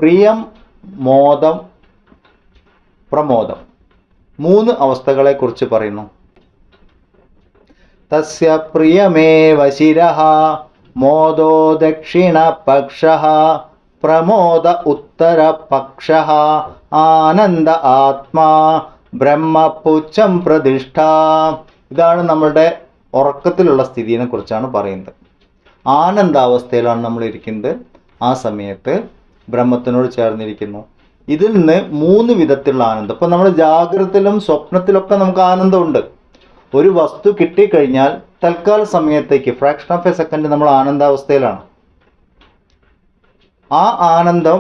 പ്രിയം, മോദം, പ്രമോദം, 3 അവസ്ഥകളെ കുറിച്ച് പറയുന്നു. തസ്യ പ്രിയമേവ ശിരഃ മോദോ ദക്ഷിണപക്ഷഃ പ്രമോദ ഉത്തരപക്ഷഃ ആനന്ദ ആത്മാ ബ്രഹ്മപുച്ഛം പ്രതിഷ്ഠ. ഇതാണ് നമ്മളുടെ ഉറക്കത്തിലുള്ള സ്ഥിതിയെ കുറിച്ചാണ് പറയുന്നത്. ആനന്ദാവസ്ഥയിലാണ് നമ്മൾ ഇരിക്കുന്നത്. ആ സമയത്ത് ബ്രഹ്മത്തിനോട് ചേർന്നിരിക്കുന്നു. ഇതിൽ നിന്ന് 3 വിധത്തിലുള്ള ആനന്ദം. ഇപ്പം നമ്മൾ ജാഗ്രതയിലും സ്വപ്നത്തിലൊക്കെ നമുക്ക് ആനന്ദമുണ്ട്. ഒരു വസ്തു കിട്ടിക്കഴിഞ്ഞാൽ തൽക്കാല സമയത്തേക്ക് ഫ്രാക്ഷൻ ഓഫ് എ സെക്കൻഡ് നമ്മൾ ആനന്ദാവസ്ഥയിലാണ്. ആ ആനന്ദം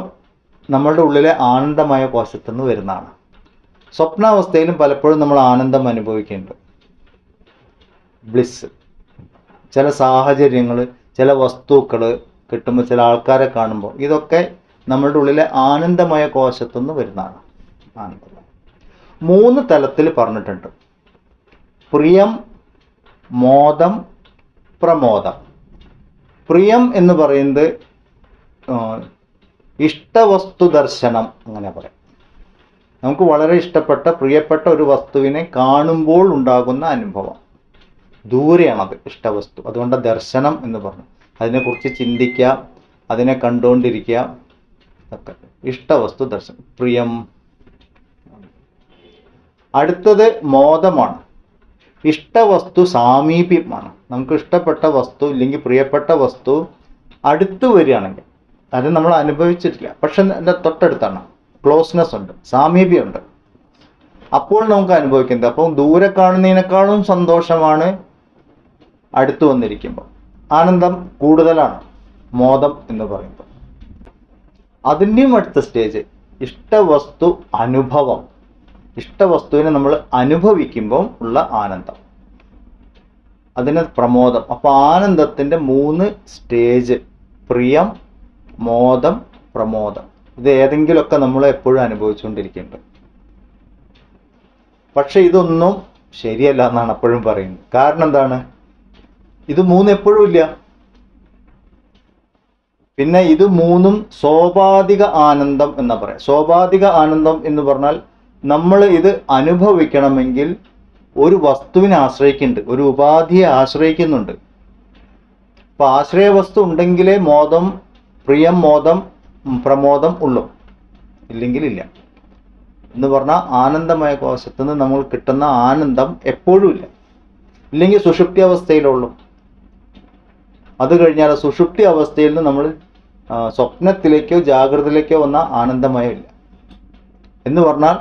നമ്മളുടെ ഉള്ളിലെ ആനന്ദമായ കോശത്തു നിന്ന് വരുന്നതാണ്. സ്വപ്നാവസ്ഥയിലും പലപ്പോഴും നമ്മൾ ആനന്ദം അനുഭവിക്കുന്നുണ്ട്. ബ്ലിസ്, ചില സാഹചര്യങ്ങൾ, ചില വസ്തുക്കൾ കിട്ടുമ്പോൾ, ചില ആൾക്കാരെ കാണുമ്പോൾ, ഇതൊക്കെ നമ്മളുടെ ഉള്ളിലെ ആനന്ദമായ കോശത്തു നിന്ന് വരുന്നതാണ്. ആനന്ദം 3 തലത്തിൽ പറഞ്ഞിട്ടുണ്ട്. പ്രിയം, മോദം, പ്രമോദം. പ്രിയം എന്ന് പറയുന്നത് ഇഷ്ടവസ്തു ദർശനം, അങ്ങനെ പറയാം. നമുക്ക് വളരെ ഇഷ്ടപ്പെട്ട, പ്രിയപ്പെട്ട ഒരു വസ്തുവിനെ കാണുമ്പോൾ ഉണ്ടാകുന്ന അനുഭവം. ദൂരെയാണത് ഇഷ്ടവസ്തു, അതുകൊണ്ട് ദർശനം എന്ന് പറഞ്ഞു. അതിനെക്കുറിച്ച് ചിന്തിക്കുക, അതിനെ കണ്ടുകൊണ്ടിരിക്കുക, ഒക്കെ ഇഷ്ടവസ്തു ദർശനം, പ്രിയം. അടുത്തത് മോദമാണ്. ഇഷ്ടവസ്തു സാമീപ്യമാണ്. നമുക്ക് ഇഷ്ടപ്പെട്ട വസ്തു ഇല്ലെങ്കിൽ പ്രിയപ്പെട്ട വസ്തു അടുത്ത് വരികയാണെങ്കിൽ, അത് നമ്മൾ അനുഭവിച്ചിട്ടില്ല, പക്ഷെ എൻ്റെ തൊട്ടടുത്താണ്, ക്ലോസ്നെസ് ഉണ്ട്, സാമീപ്യമുണ്ട്, അപ്പോൾ നമുക്ക് അനുഭവിക്കുന്നത്. അപ്പം ദൂരെ കാണുന്നതിനേക്കാളും സന്തോഷമാണ് അടുത്ത് വന്നിരിക്കുമ്പോൾ. ആനന്ദം കൂടുതലാണ് മോദം എന്ന് പറയുമ്പോൾ. അതിൻ്റെയും അടുത്ത സ്റ്റേജ് ഇഷ്ടവസ്തു അനുഭവം. ഇഷ്ടവസ്തുവിനെ നമ്മൾ അനുഭവിക്കുമ്പോൾ ഉള്ള ആനന്ദം, അതിന് പ്രമോദം. അപ്പോൾ ആനന്ദത്തിൻ്റെ 3 സ്റ്റേജ്: പ്രിയം, മോദം, പ്രമോദം. ഇത് ഏതെങ്കിലുമൊക്കെ നമ്മൾ എപ്പോഴും അനുഭവിച്ചുകൊണ്ടിരിക്കുന്നുണ്ട്. പക്ഷെ ഇതൊന്നും ശരിയല്ല എന്നാണ് എപ്പോഴും പറയുന്നത്. കാരണം എന്താണ്? ഇത് 3 എപ്പോഴും ഇല്ല. പിന്നെ ഇത് 3 സ്വാഭാവിക ആനന്ദം എന്നാ പറയാം. സ്വാഭാവിക ആനന്ദം എന്ന് പറഞ്ഞാൽ നമ്മൾ ഇത് അനുഭവിക്കണമെങ്കിൽ ഒരു വസ്തുവിനെ ആശ്രയിക്കുന്നുണ്ട്, ഒരു ഉപാധിയെ ആശ്രയിക്കുന്നുണ്ട്. അപ്പൊ ആശ്രയ വസ്തു ഉണ്ടെങ്കിലേ മോദം, പ്രിയം, മോദം, പ്രമോദം ഉള്ളൂ, ഇല്ലെങ്കിൽ ഇല്ല എന്ന് പറഞ്ഞാൽ ആനന്ദമയ കോശത്തു നിന്ന് നമ്മൾ കിട്ടുന്ന ആനന്ദം എപ്പോഴും ഇല്ല. ഇല്ലെങ്കിൽ സുഷുപ്തി അവസ്ഥയിലുള്ളൂ. അത് കഴിഞ്ഞാൽ സുഷുപ്തി അവസ്ഥയിൽ നിന്ന് നമ്മൾ സ്വപ്നത്തിലേക്കോ ജാഗ്രതയിലേക്കോ വന്ന ആനന്ദമയമില്ല. എന്ന് പറഞ്ഞാൽ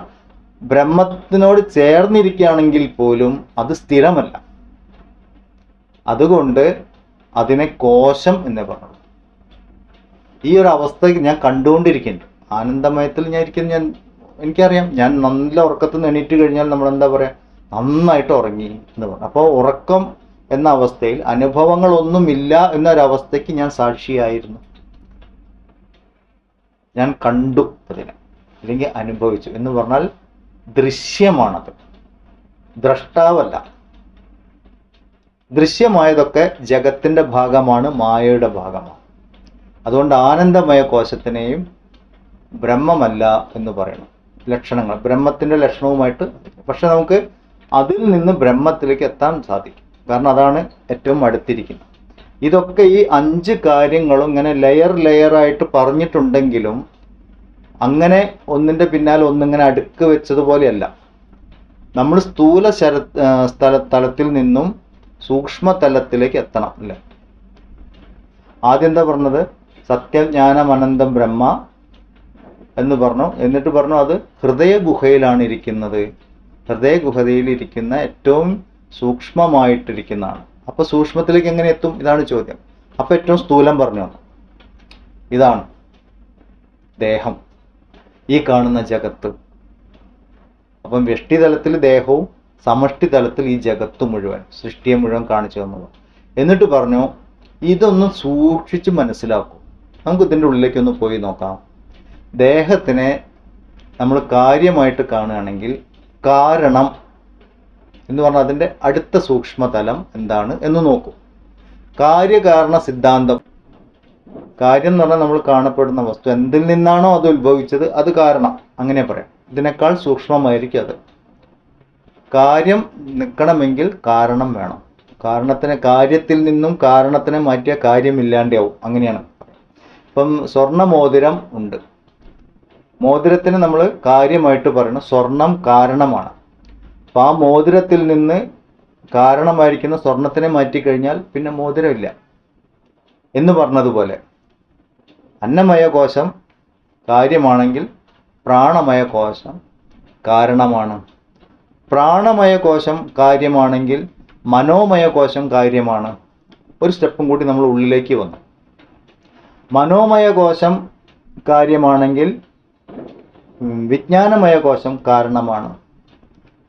ബ്രഹ്മത്തിനോട് ചേർന്നിരിക്കുകയാണെങ്കിൽ പോലും അത് സ്ഥിരമല്ല. അതുകൊണ്ട് അതിനെ കോശം എന്ന് പറഞ്ഞു. ഈ ഒരു അവസ്ഥ ഞാൻ കണ്ടുകൊണ്ടിരിക്കുന്നുണ്ട്. ആനന്ദമയത്തിൽ ഞാൻ ഇരിക്കുന്നത് എനിക്കറിയാം. ഞാൻ നല്ല ഉറക്കത്തിൽ നിന്ന് എണീറ്റ് കഴിഞ്ഞാൽ നമ്മൾ എന്താ പറയുക, നന്നായിട്ട് ഉറങ്ങി എന്ന് പറഞ്ഞു. അപ്പോൾ ഉറക്കം എന്ന അവസ്ഥയിൽ അനുഭവങ്ങളൊന്നുമില്ല എന്നൊരവസ്ഥയ്ക്ക് ഞാൻ സാക്ഷിയായിരുന്നു. ഞാൻ കണ്ടു അതിനെ, അല്ലെങ്കിൽ അനുഭവിച്ചു എന്ന് പറഞ്ഞാൽ ദൃശ്യമാണത്, ദ്രഷ്ടാവല്ല. ദൃശ്യമായതൊക്കെ ജഗത്തിൻ്റെ ഭാഗമാണ്, മായയുടെ ഭാഗമാണ്. അതുകൊണ്ട് ആനന്ദമയ കോശത്തിനെയും ബ്രഹ്മമല്ല എന്ന് പറയണം. ലക്ഷണങ്ങൾ ബ്രഹ്മത്തിൻ്റെ ലക്ഷണവുമായിട്ട്, പക്ഷെ നമുക്ക് അതിൽ നിന്ന് ബ്രഹ്മത്തിലേക്ക് എത്താൻ സാധിക്കും. കാരണം അതാണ് ഏറ്റവും അടുത്തിരിക്കുന്നത്. ഇതൊക്കെ ഈ 5 കാര്യങ്ങളും ഇങ്ങനെ ലെയറായിട്ട് പറഞ്ഞിട്ടുണ്ടെങ്കിലും അങ്ങനെ ഒന്നിൻ്റെ പിന്നാലെ ഒന്നിങ്ങനെ അടുക്ക് വെച്ചതുപോലെയല്ല. നമ്മൾ സ്ഥൂല തലത്തിൽ നിന്നും സൂക്ഷ്മതലത്തിലേക്ക് എത്തണം അല്ലേ? ആദ്യം എന്താ പറഞ്ഞത്? സത്യം, ജ്ഞാനം, അനന്തം ബ്രഹ്മ എന്ന് പറഞ്ഞു. എന്നിട്ട് പറഞ്ഞു അത് ഹൃദയ ഗുഹയിലാണ് ഇരിക്കുന്നത്. ഹൃദയ ഗുഹയിൽ ഇരിക്കുന്ന ഏറ്റവും സൂക്ഷ്മമായിട്ടിരിക്കുന്നതാണ്. അപ്പൊ സൂക്ഷ്മത്തിലേക്ക് എങ്ങനെ എത്തും? ഇതാണ് ചോദ്യം. അപ്പൊ ഏറ്റവും സ്ഥൂലം പറഞ്ഞു വന്നു. ഇതാണ് ദേഹം, ഈ കാണുന്ന ജഗത്ത്. അപ്പം വ്യഷ്ടിതലത്തിൽ ദേഹവും സമഷ്ടി തലത്തിൽ ഈ ജഗത്ത് മുഴുവൻ, സൃഷ്ടിയെ മുഴുവൻ കാണിച്ചു തന്നത്. എന്നിട്ട് പറഞ്ഞു ഇതൊന്നും സൂക്ഷിച്ച് മനസ്സിലാക്കൂ. നമുക്ക് ഇതിൻ്റെ ഉള്ളിലേക്കൊന്ന് പോയി നോക്കാം. ദേഹത്തിനെ നമ്മൾ കാര്യമായിട്ട് കാണുകയാണെങ്കിൽ കാരണം എന്ന് പറഞ്ഞാൽ അതിൻ്റെ അടുത്ത സൂക്ഷ്മതലം എന്താണ് എന്ന് നോക്കൂ. കാര്യകാരണ സിദ്ധാന്തം കാര്യം എന്ന് പറഞ്ഞാൽ നമ്മൾ കാണപ്പെടുന്ന വസ്തു, എന്തിൽ നിന്നാണോ അത് ഉത്ഭവിച്ചത് അത് കാരണം, അങ്ങനെ പറയാം. ഇതിനേക്കാൾ സൂക്ഷ്മമായിരിക്കും അത്. കാര്യം നിൽക്കണമെങ്കിൽ കാരണം വേണം. കാര്യത്തിൽ നിന്നും കാരണത്തിനെ മാറ്റിയ കാര്യമില്ലാണ്ടാവും, അങ്ങനെയാണ്. ഇപ്പം സ്വർണ്ണ മോതിരം ഉണ്ട്, മോതിരത്തിന് നമ്മൾ കാര്യമായിട്ട് പറയണം സ്വർണം കാരണമാണ്. അപ്പം ആ മോതിരത്തിൽ നിന്ന് കാരണമായിരിക്കുന്ന സ്വർണത്തിനെ മാറ്റിക്കഴിഞ്ഞാൽ പിന്നെ മോതിരമില്ല എന്ന് പറഞ്ഞതുപോലെ അന്നമയ കോശം കാര്യമാണെങ്കിൽ പ്രാണമയ കോശം കാരണമാണ്. പ്രാണമയ കോശം കാര്യമാണെങ്കിൽ മനോമയ കോശം കാര്യമാണ്. ഒരു സ്റ്റെപ്പും കൂടി നമ്മൾ ഉള്ളിലേക്ക് വന്നു. മനോമയ കോശം കാര്യമാണെങ്കിൽ വിജ്ഞാനമയ കോശം കാരണമാണ്.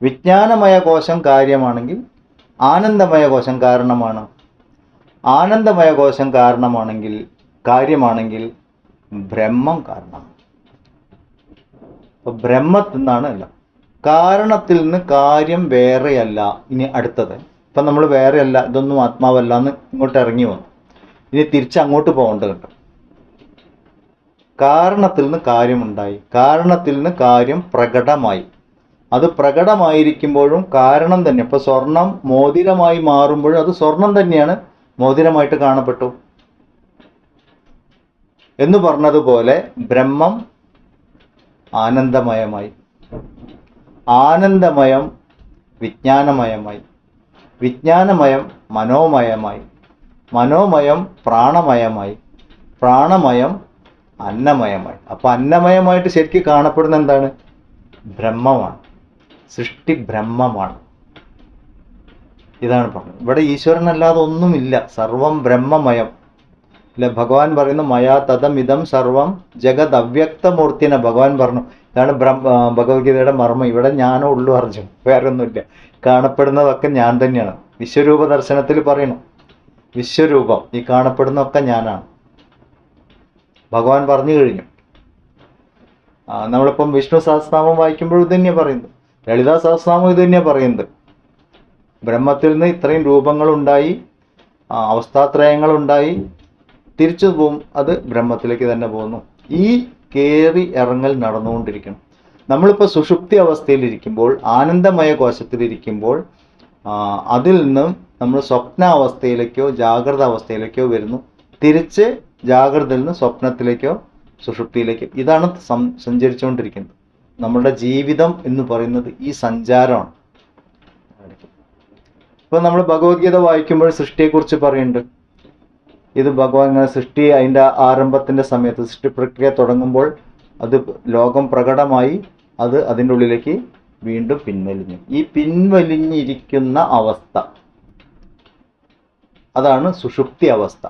വിജ്ഞാനമയ കോശം കാര്യമാണെങ്കിൽ ആനന്ദമയ കോശം കാരണമാണ്. ആനന്ദമയ കോശം കാര്യമാണെങ്കിൽ ബ്രഹ്മം കാരണമാണ്. അപ്പോൾ ബ്രഹ്മത്തിൽ നിന്നാണ് എല്ലാം. കാരണത്തിൽ നിന്ന് കാര്യം വേറെയല്ല. ഇനി അടുത്തത്, ഇപ്പം നമ്മൾ വേറെയല്ല, ഇതൊന്നും ആത്മാവല്ല എന്ന് ഇങ്ങോട്ട് ഇറങ്ങി വന്നു. ഇനി തിരിച്ച് അങ്ങോട്ട് പോകേണ്ടതുണ്ട്. കാരണത്തിൽ നിന്ന് കാര്യമുണ്ടായി, കാരണത്തിൽ നിന്ന് കാര്യം പ്രകടമായി. അത് പ്രകടമായിരിക്കുമ്പോഴും കാരണം തന്നെ. ഇപ്പോൾ സ്വർണം മോതിരമായി മാറുമ്പോഴും അത് സ്വർണം തന്നെയാണ്, മോതിരമായിട്ട് കാണപ്പെട്ടു എന്ന് പറഞ്ഞതുപോലെ ബ്രഹ്മം ആനന്ദമയമായി, ആനന്ദമയം വിജ്ഞാനമയമായി, വിജ്ഞാനമയം മനോമയമായി, മനോമയം പ്രാണമയമായി, പ്രാണമയം അന്നമയമായി. അപ്പോൾ അന്നമയമായിട്ട് ശരിക്കും കാണപ്പെടുന്ന എന്താണ്? ബ്രഹ്മമാണ്. സൃഷ്ടി ബ്രഹ്മമാണ്. ഇതാണ് പറഞ്ഞത്. ഇവിടെ ഈശ്വരനല്ലാതെ ഒന്നുമില്ല, സർവം ബ്രഹ്മമയം. അല്ലെ ഭഗവാൻ പറയുന്നു മയാ തദമിതം സർവം ജഗത് അവ്യക്തമൂർത്തിനെ ഭഗവാൻ പറഞ്ഞു. ഇതാണ് ഭഗവത്ഗീതയുടെ മർമ്മം. ഇവിടെ ഞാനോ ഉള്ളു അർജുൻ, വേറെ ഒന്നുമില്ല. കാണപ്പെടുന്നതൊക്കെ ഞാൻ തന്നെയാണ്. വിശ്വരൂപ ദർശനത്തിൽ പറയുന്നു വിശ്വരൂപം, ഈ കാണപ്പെടുന്നതൊക്കെ ഞാനാണ്. ഭഗവാൻ പറഞ്ഞു കഴിഞ്ഞു. നമ്മളിപ്പം വിഷ്ണു സഹസ്രനാമം വായിക്കുമ്പോൾ ഇത് തന്നെയാണ് പറയുന്നത്, ലളിതാ സഹസ്രനാമം ഇത് തന്നെയാണ് പറയുന്നത്. ബ്രഹ്മത്തിൽ നിന്ന് ഇത്രയും രൂപങ്ങളുണ്ടായി, അവസ്ഥാത്രയങ്ങളുണ്ടായി, തിരിച്ചു പോവും, അത് ബ്രഹ്മത്തിലേക്ക് തന്നെ പോകുന്നു. ഈ കയറി ഇറങ്ങൽ നടന്നുകൊണ്ടിരിക്കണം. നമ്മളിപ്പോൾ സുഷുപ്തി അവസ്ഥയിലിരിക്കുമ്പോൾ, ആനന്ദമയ കോശത്തിലിരിക്കുമ്പോൾ, അതിൽ നിന്നും നമ്മൾ സ്വപ്നാവസ്ഥയിലേക്കോ ജാഗ്രത അവസ്ഥയിലേക്കോ വരുന്നു. തിരിച്ച് ജാഗ്രതയിൽ നിന്ന് സ്വപ്നത്തിലേക്കോ സുഷുപ്തിയിലേക്കോ. ഇതാണ് സഞ്ചരിച്ചുകൊണ്ടിരിക്കുന്നത്. നമ്മുടെ ജീവിതം എന്ന് പറയുന്നത് ഈ സഞ്ചാരമാണ്. ഇപ്പം നമ്മൾ ഭഗവത്ഗീത വായിക്കുമ്പോൾ സൃഷ്ടിയെക്കുറിച്ച് പറയുന്നുണ്ട്. ഇത് ഭഗവാൻ ഇങ്ങനെ സൃഷ്ടി അതിൻ്റെ ആരംഭത്തിൻ്റെ സമയത്ത്, സൃഷ്ടി പ്രക്രിയ തുടങ്ങുമ്പോൾ അത് ലോകം പ്രകടമായി, അത് അതിൻ്റെ ഉള്ളിലേക്ക് വീണ്ടും പിൻവലിഞ്ഞു. ഈ പിൻവലിഞ്ഞിരിക്കുന്ന അവസ്ഥ അതാണ് സുഷുപ്തി അവസ്ഥ.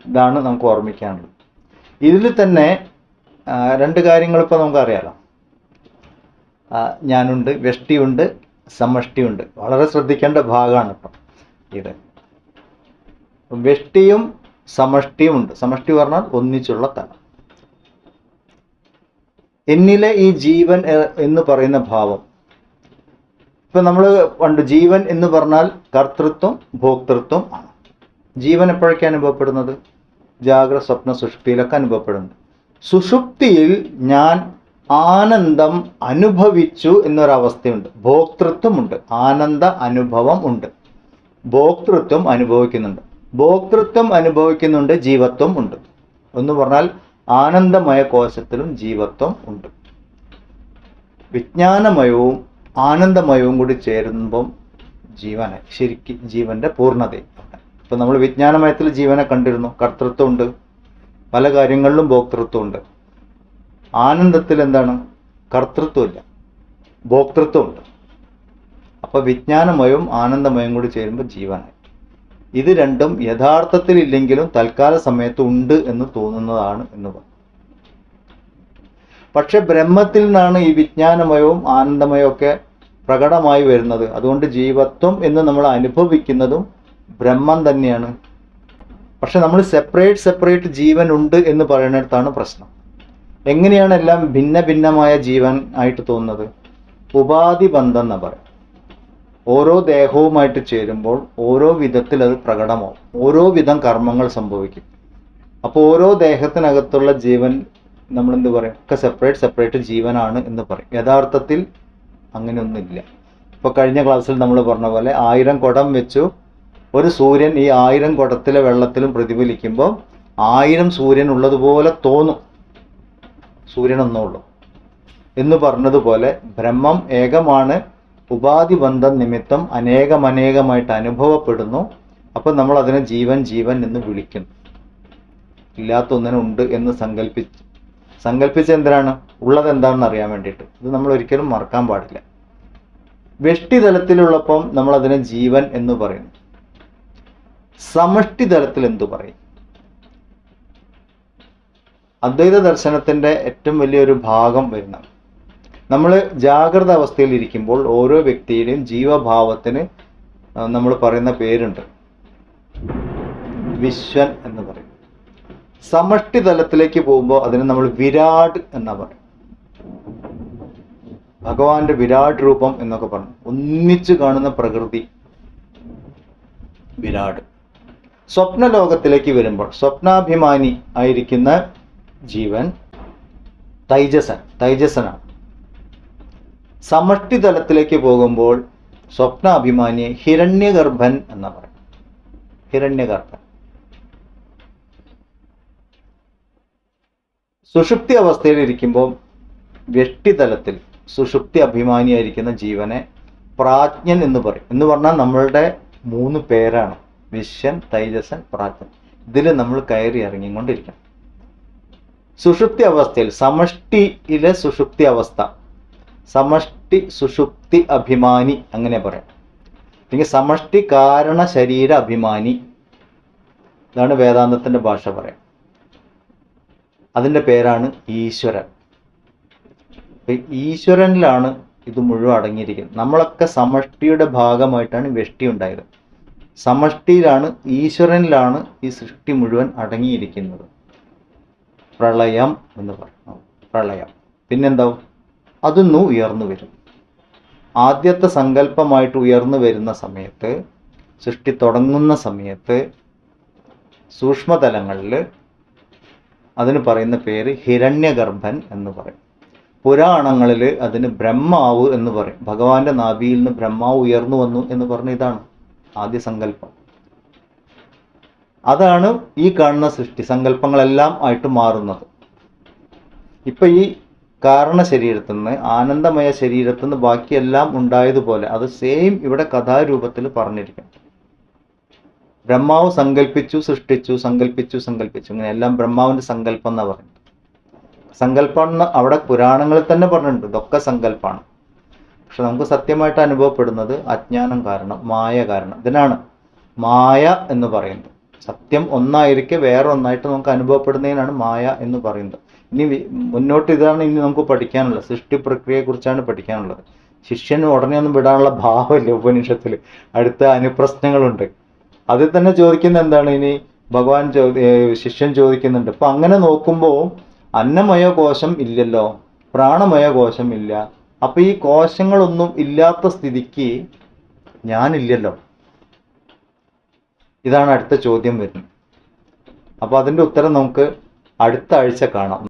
ഇതാണ് നമുക്ക് ഓർമ്മിക്കാനുള്ളത്. ഇതിൽ തന്നെ രണ്ട് കാര്യങ്ങൾ ഇപ്പോൾ നമുക്കറിയാലോ. ഞാനുണ്ട്, വ്യഷ്ടിയുണ്ട്, സമഷ്ടിയുണ്ട്. വളരെ ശ്രദ്ധിക്കേണ്ട ഭാഗമാണ് ഇപ്പം ഇത്. വ്യഷ്ടിയും സമഷ്ടിയും ഉണ്ട്. സമഷ്ടി പറഞ്ഞാൽ ഒന്നിച്ചുള്ള തലം. എന്നിലെ ഈ ജീവൻ എന്ന് പറയുന്ന ഭാവം, ഇപ്പം നമ്മൾ പണ്ട് ജീവൻ എന്ന് പറഞ്ഞാൽ കർത്തൃത്വം ഭോക്തൃത്വം ആണ്. ജീവൻ എപ്പോഴൊക്കെ അനുഭവപ്പെടുന്നത്? ജാഗ്രത സ്വപ്ന സുഷുപ്തിയിലൊക്കെ അനുഭവപ്പെടുന്നത്. സുഷുപ്തിയിൽ ഞാൻ ആനന്ദം അനുഭവിച്ചു എന്നൊരവസ്ഥയുണ്ട്. ഭോക്തൃത്വമുണ്ട്, ആനന്ദ അനുഭവം ഉണ്ട്, ഭോക്തൃത്വം അനുഭവിക്കുന്നുണ്ട്. ഭോക്തൃത്വം അനുഭവിക്കുന്നുണ്ട്, ജീവത്വം ഉണ്ട്. എന്ന് പറഞ്ഞാൽ ആനന്ദമയ കോശത്തിലും ജീവത്വം ഉണ്ട്. വിജ്ഞാനമയവും ആനന്ദമയവും കൂടി ചേരുമ്പം ജീവനെ ശരിക്കും ജീവന്റെ പൂർണ്ണതയും. ഇപ്പം നമ്മൾ വിജ്ഞാനമയത്തിൽ ജീവനെ കണ്ടിരുന്നു, കർത്തൃത്വമുണ്ട്, പല കാര്യങ്ങളിലും ഭോക്തൃത്വമുണ്ട്. ആനന്ദത്തിൽ എന്താണ്? കർത്തൃത്വമില്ല, ഭോക്തൃത്വമുണ്ട്. അപ്പോൾ വിജ്ഞാനമയവും ആനന്ദമയവും കൂടി ചേരുമ്പോൾ ജീവനായി. ഇത് രണ്ടും യഥാർത്ഥത്തിൽ ഇല്ലെങ്കിലും തൽക്കാല സമയത്ത് ഉണ്ട് എന്ന് തോന്നുന്നതാണ് എന്ന് പറയും. പക്ഷെ ബ്രഹ്മത്തിൽ നിന്നാണ് ഈ വിജ്ഞാനമയവും ആനന്ദമയവും ഒക്കെ പ്രകടമായി വരുന്നത്. അതുകൊണ്ട് ജീവത്വം എന്ന് നമ്മൾ അനുഭവിക്കുന്നതും ബ്രഹ്മം തന്നെയാണ്. പക്ഷെ നമ്മൾ സെപ്പറേറ്റ് ജീവൻ ഉണ്ട് എന്ന് പറയുന്നിടത്താണ് പ്രശ്നം. എങ്ങനെയാണ് എല്ലാം ഭിന്ന ഭിന്നമായ ജീവൻ ആയിട്ട് തോന്നുന്നത്? ഉപാധി ബന്ധം എന്ന് പറയും. ഓരോ ദേഹവുമായിട്ട് ചേരുമ്പോൾ ഓരോ വിധത്തിൽ അത് പ്രകടമാവും, ഓരോ വിധം കർമ്മങ്ങൾ സംഭവിക്കും. അപ്പോൾ ഓരോ ദേഹത്തിനകത്തുള്ള ജീവൻ നമ്മൾ എന്ത് പറയും, ഒക്കെ സെപ്പറേറ്റ് ജീവനാണ് എന്ന് പറയും. യഥാർത്ഥത്തിൽ അങ്ങനെയൊന്നുമില്ല. ഇപ്പോൾ കഴിഞ്ഞ ക്ലാസ്സിൽ നമ്മൾ പറഞ്ഞ പോലെ 1000 കുടം വെച്ചു ഒരു സൂര്യൻ ഈ 1000 കുടത്തിലെ വെള്ളത്തിലും പ്രതിഫലിക്കുമ്പോൾ 1000 സൂര്യൻ ഉള്ളതുപോലെ തോന്നും, സൂര്യനൊന്നുള്ളൂ എന്ന് പറഞ്ഞതുപോലെ ബ്രഹ്മം ഏകമാണ്, ഉപാധി ബന്ധം നിമിത്തം അനേകമായിട്ട് അനുഭവപ്പെടുന്നു. അപ്പം നമ്മൾ അതിനെ ജീവൻ എന്ന് വിളിക്കുന്നു. ഇല്ലാത്ത ഒന്നിനുണ്ട് എന്ന് സങ്കല്പിച്ച് എന്തിനാണ്, ഉള്ളത് എന്താണെന്ന് അറിയാൻ വേണ്ടിയിട്ട്. ഇത് നമ്മൾ ഒരിക്കലും മറക്കാൻ പാടില്ല. വ്യഷ്ടി തലത്തിലുള്ളപ്പം നമ്മൾ അതിനെ ജീവൻ എന്ന് പറയുന്നു. സമഷ്ടി തലത്തിൽ എന്തു പറയും? അദ്വൈത ദർശനത്തിന്റെ ഏറ്റവും വലിയൊരു ഭാഗം വരുന്ന, നമ്മൾ ജാഗ്രത അവസ്ഥയിൽ ഇരിക്കുമ്പോൾ ഓരോ വ്യക്തിയുടെയും ജീവഭാവത്തിന് നമ്മൾ പറയുന്ന പേരുണ്ട്, വിശ്വൻ എന്ന് പറയും. സമഷ്ടി തലത്തിലേക്ക് പോകുമ്പോൾ അതിന് നമ്മൾ വിരാട് എന്നാ പറയും. ഭഗവാന്റെ വിരാട് രൂപം എന്നൊക്കെ പറഞ്ഞു, ഒന്നിച്ചു കാണുന്ന പ്രകൃതി വിരാട്. സ്വപ്ന ലോകത്തിലേക്ക് വരുമ്പോൾ സ്വപ്നാഭിമാനി ആയിരിക്കുന്ന ജീവൻ തൈജസനാണ്. സമഷ്ടി തലത്തിലേക്ക് പോകുമ്പോൾ സ്വപ്നാഭിമാനിയെ ഹിരണ്യഗർഭൻ എന്നാ പറയും. ഹിരണ്യഗർഭൻ. സുഷുപ്തി അവസ്ഥയിൽ ഇരിക്കുമ്പോൾ വ്യഷ്ടിതലത്തിൽ സുഷുപ്തി അഭിമാനിയായിരിക്കുന്ന ജീവനെ പ്രാജ്ഞൻ എന്ന് പറയും. എന്ന് പറഞ്ഞാൽ നമ്മളുടെ 3 പേരാണ്, വിശ്വൻ, തൈജസൻ, പ്രാജ്ഞൻ. ഇതിൽ നമ്മൾ കയറി ഇറങ്ങിക്കൊണ്ടിരിക്കണം. സുഷുപ്തി അവസ്ഥയിൽ സമഷ്ടിയിലെ സുഷുപ്തി അവസ്ഥ, സമഷ്ടി സുഷുപ്തി അഭിമാനി അങ്ങനെ പറയാം. അല്ലെങ്കിൽ സമഷ്ടി കാരണ ശരീര അഭിമാനി, ഇതാണ് വേദാന്തത്തിന്റെ ഭാഷ പറയാം. അതിൻ്റെ പേരാണ് ഈശ്വരൻ. ഈശ്വരനിലാണ് ഇത് മുഴുവൻ അടങ്ങിയിരിക്കുന്നത്. നമ്മളൊക്കെ സമഷ്ടിയുടെ ഭാഗമായിട്ടാണ് വ്യഷ്ടി ഉണ്ടായത്. സമഷ്ടിയിലാണ്, ഈശ്വരനിലാണ് ഈ സൃഷ്ടി മുഴുവൻ അടങ്ങിയിരിക്കുന്നത്. പ്രളയം എന്ന് പറയും. പ്രളയം പിന്നെന്താവും, അതൊന്നും ഉയർന്നു വരും. ആദ്യത്തെ സങ്കല്പമായിട്ട് ഉയർന്നു വരുന്ന സമയത്ത്, സൃഷ്ടി തുടങ്ങുന്ന സമയത്ത് സൂക്ഷ്മതലങ്ങളിൽ അതിന് പറയുന്ന പേര് ഹിരണ്യഗർഭൻ എന്ന് പറയും. പുരാണങ്ങളിൽ അതിന് ബ്രഹ്മാവ് എന്ന് പറയും. ഭഗവാന്റെ നാഭിയിൽ നിന്ന് ബ്രഹ്മാവ് ഉയർന്നു വന്നു എന്ന് പറഞ്ഞ ഇതാണ് ആദ്യ സങ്കല്പം. അതാണ് ഈ കാണുന്ന സൃഷ്ടി സങ്കല്പങ്ങളെല്ലാം ആയിട്ട് മാറുന്നത്. ഇപ്പൊ ഈ കാരണ ശരീരത്തിൽ നിന്ന്, ആനന്ദമയ ശരീരത്തിൽ നിന്ന് ബാക്കിയെല്ലാം ഉണ്ടായതുപോലെ അത് സെയിം ഇവിടെ കഥാരൂപത്തിൽ പറഞ്ഞിരിക്കും. ബ്രഹ്മാവ് സങ്കല്പിച്ചു, സൃഷ്ടിച്ചു, സങ്കല്പിച്ചു, ഇങ്ങനെ എല്ലാം ബ്രഹ്മാവിന്റെ സങ്കല്പം എന്നാ പറയുന്നത്. സങ്കല്പം എന്ന് അവിടെ പുരാണങ്ങളിൽ തന്നെ പറഞ്ഞിട്ടുണ്ട്, ഇതൊക്കെ സങ്കല്പമാണ്. പക്ഷെ നമുക്ക് സത്യമായിട്ട് അനുഭവപ്പെടുന്നത് അജ്ഞാനം കാരണം, മായ കാരണം. ഇതിനാണ് മായ എന്ന് പറയുന്നത്. സത്യം ഒന്നായിരിക്കെ വേറെ ഒന്നായിട്ട് നമുക്ക് അനുഭവപ്പെടുന്നതിനാണ് മായ എന്ന് പറയുന്നത്. ഇനി മുന്നോട്ട് ഇതാണ് ഇനി നമുക്ക് പഠിക്കാനുള്ളത്. സൃഷ്ടി പ്രക്രിയയെക്കുറിച്ചാണ് പഠിക്കാനുള്ളത്. ശിഷ്യന് ഉടനെ ഒന്നും വിടാനുള്ള ഭാവമില്ല ഉപനിഷത്തിൽ. അടുത്ത അനുപ്രശ്നങ്ങളുണ്ട്. അതിൽ തന്നെ ചോദിക്കുന്ന എന്താണ്, ഇനി ഭഗവാൻ ശിഷ്യൻ ചോദിക്കുന്നുണ്ട്. അപ്പൊ അങ്ങനെ നോക്കുമ്പോൾ അന്നമയ കോശം ഇല്ലല്ലോ, പ്രാണമയ കോശം ഇല്ല. അപ്പൊ ഈ കോശങ്ങളൊന്നും ഇല്ലാത്ത സ്ഥിതിക്ക് ഞാനില്ലല്ലോ. ഇതാണ് അടുത്ത ചോദ്യം വരുന്നത്. അപ്പൊ അതിന്റെ ഉത്തരം നമുക്ക് അടുത്ത ആഴ്ച കാണാം.